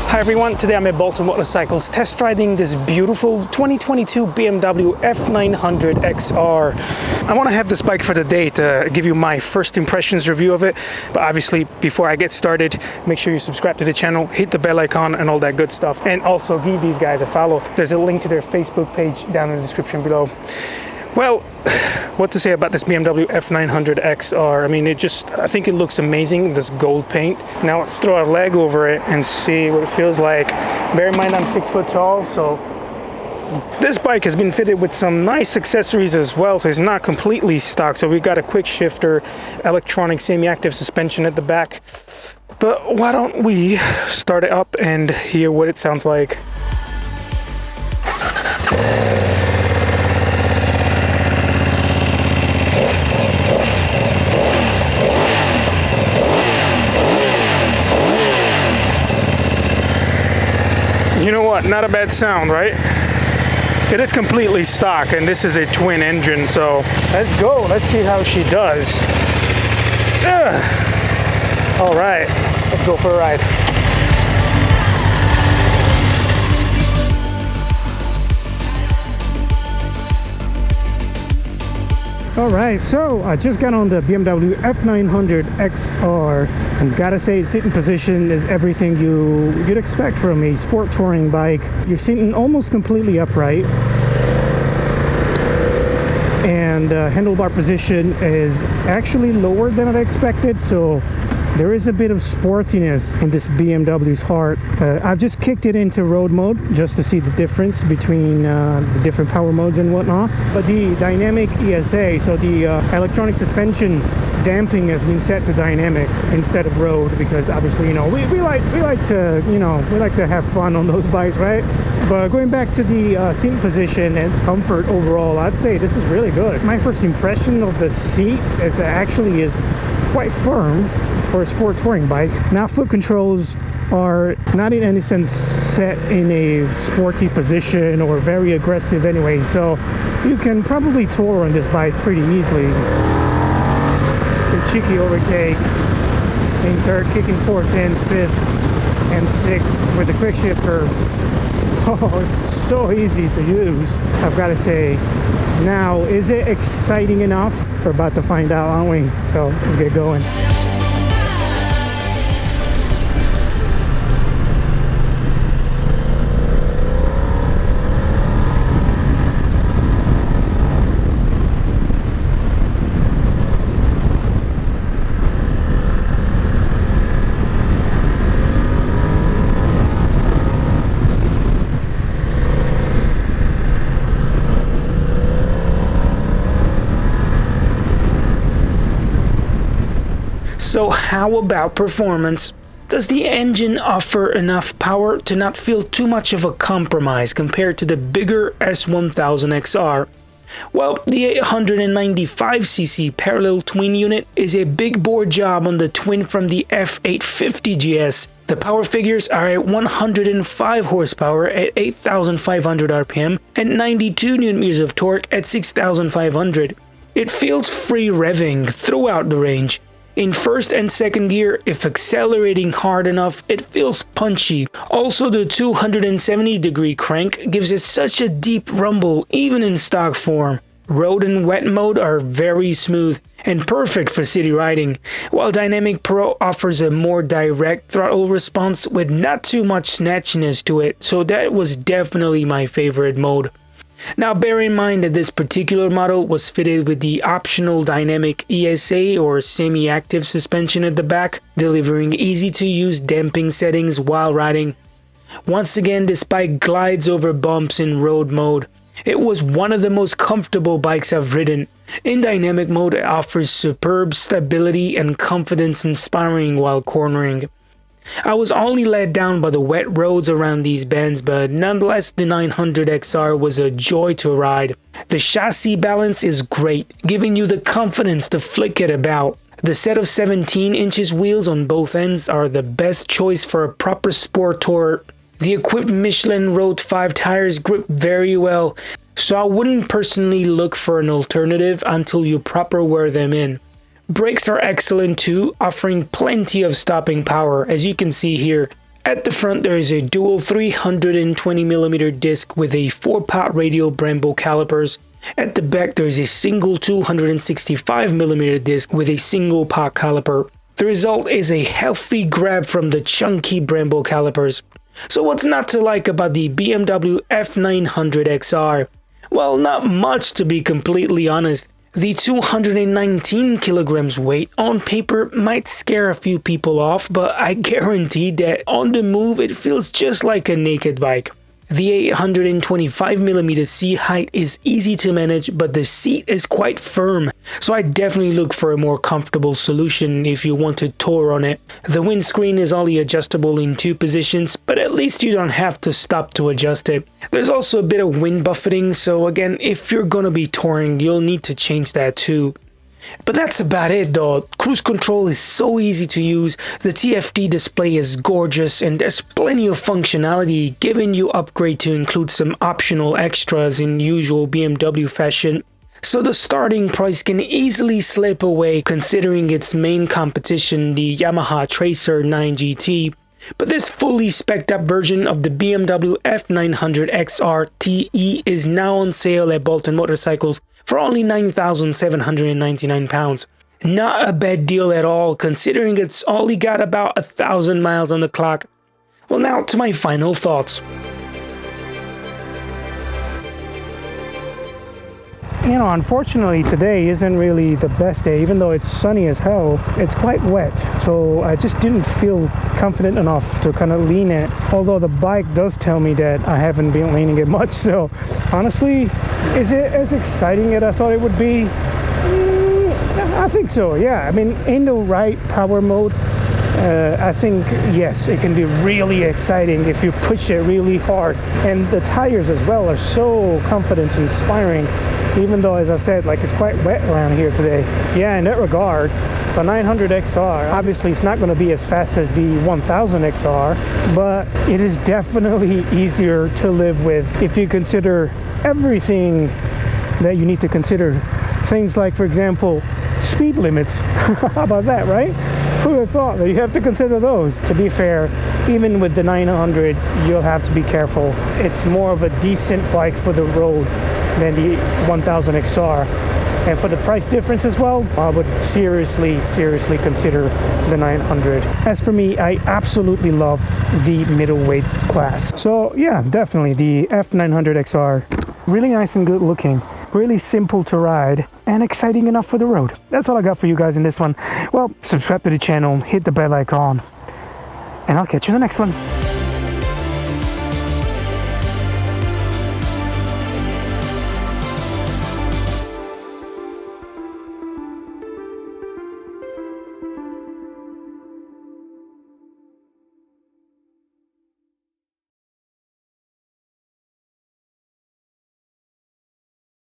Hi everyone, today I'm at Bolton Motorcycles test riding this beautiful 2022 BMW F900 XR. I want to have this bike for the day to give you my first impressions review of it, but obviously before I get started, make sure you subscribe to the channel, hit the bell icon and all that good stuff, and also give these guys a follow. There's a link to their Facebook page down in the description below. Well, what to say about this BMW F900 XR? I mean, I think it looks amazing, this gold paint. Now let's throw a leg over it and see what it feels like. Bear in mind I'm 6 foot tall, so this bike has been fitted with some nice accessories as well, so it's not completely stock. So we got a quick shifter, electronic semi-active suspension at the back. But why don't we start it up and hear what it sounds like. You know what, not a bad sound, right? It is completely stock and this is a twin engine, so let's go. Let's see how she does. All right, let's go for a ride. All right, so I just got on the BMW F900 XR, and gotta say, sitting position is everything you'd expect from a sport touring bike. You're sitting almost completely upright, and handlebar position is actually lower than I expected, so there is a bit of sportiness in this BMW's heart. I've just kicked it into road mode just to see the difference between the different power modes and whatnot. But the dynamic ESA, so the electronic suspension damping, has been set to dynamic instead of road, because obviously, you know, we like to have fun on those bikes, right? But going back to the seat position and comfort overall, I'd say this is really good. My first impression of the seat is actually quite firm for a sport touring bike. Now, foot controls are not in any sense set in a sporty position or very aggressive anyway, so you can probably tour on this bike pretty easily. So cheeky overtake in third, kicking fourth and fifth and sixth with the quick shifter. Oh, it's so easy to use, I've got to say. Now, is it exciting enough? We're about to find out, aren't we? So let's get going. So how about performance? Does the engine offer enough power to not feel too much of a compromise compared to the bigger S1000 XR? Well, the 895cc parallel twin unit is a big bore job on the twin from the F850 GS. The power figures are at 105 horsepower at 8,500 RPM and 92 Nm of torque at 6,500. It feels free revving throughout the range. In first and second gear, if accelerating hard enough, it feels punchy. Also, the 270-degree crank gives it such a deep rumble even in stock form. Road and wet mode are very smooth and perfect for city riding, while Dynamic Pro offers a more direct throttle response with not too much snatchiness to it, so that was definitely my favorite mode. Now, bear in mind that this particular model was fitted with the optional dynamic ESA or semi-active suspension at the back, delivering easy-to-use damping settings while riding. Once again, this bike glides over bumps in road mode. It was one of the most comfortable bikes I've ridden. In dynamic mode, it offers superb stability and confidence-inspiring while cornering. I was only let down by the wet roads around these bends, but nonetheless the 900 XR was a joy to ride. The chassis balance is great, giving you the confidence to flick it about. The set of 17 inches wheels on both ends are the best choice for a proper sport tour. The equipped Michelin Road 5 tires grip very well, so I wouldn't personally look for an alternative until you proper wear them in. Brakes are excellent too, offering plenty of stopping power, as you can see here. At the front there is a dual 320mm disc with a 4-pot radial Brembo calipers. At the back there is a single 265mm disc with a single pot caliper. The result is a healthy grab from the chunky Brembo calipers. So what's not to like about the BMW F900XR? Well, not much, to be completely honest. The 219 kilograms weight on paper might scare a few people off, but I guarantee that on the move it feels just like a naked bike. The 825mm seat height is easy to manage, but the seat is quite firm, so I definitely look for a more comfortable solution if you want to tour on it. The windscreen is only adjustable in 2 positions, but at least you don't have to stop to adjust it. There's also a bit of wind buffeting, so again, if you're gonna be touring, you'll need to change that too. But that's about it though. Cruise control is so easy to use, the TFT display is gorgeous, and there's plenty of functionality, giving you upgrade to include some optional extras in usual BMW fashion. So the starting price can easily slip away considering its main competition, the Yamaha Tracer 9GT. But this fully spec'd up version of the BMW F900XR TE is now on sale at Bolton Motorcycles for only £9,799. Not a bad deal at all, considering it's only got about 1,000 miles on the clock. Well, now to my final thoughts. You know, unfortunately today isn't really the best day. Even though it's sunny as hell, it's quite wet, so I just didn't feel confident enough to kind of lean it, although the bike does tell me that I haven't been leaning it much. So honestly, is it as exciting as I thought it would be? I think so, yeah. I mean, in the right power mode, I think yes, it can be really exciting if you push it really hard, and the tires as well are so confidence inspiring. Even though, as I said, like, it's quite wet around here today. Yeah, in that regard, the 900XR, obviously it's not going to be as fast as the 1000XR, but it is definitely easier to live with if you consider everything that you need to consider. Things like, for example, speed limits. How about that, right? Who would have thought that you have to consider those? To be fair, even with the 900, you'll have to be careful. It's more of a decent bike for the road than the 1000XR, and for the price difference as well, I would seriously consider the 900. As for me, I absolutely love the middleweight class. So yeah, definitely the F900XR, really nice and good looking, really simple to ride, and exciting enough for the road. That's all I got for you guys in this one. Well, subscribe to the channel, hit the bell icon, and I'll catch you in the next one.